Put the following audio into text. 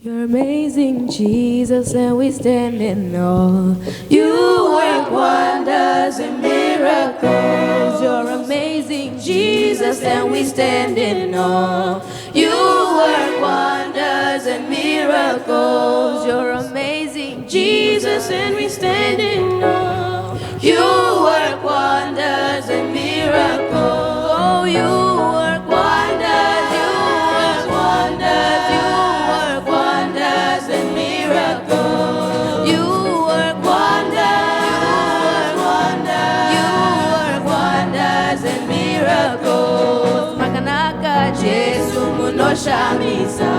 You're amazing, Jesus, and we stand in awe. You work wonders and miracles. You're amazing, Jesus, and we stand in awe. You work wonders and miracles. You're amazing, Jesus, and we stand in awe. You work wonders and miracles. Oh, you work wonders, you work wonders, you work wonders and miracles. You work wonders, you work wonders and miracles. Makanaka, Jesu, Munoshamisa.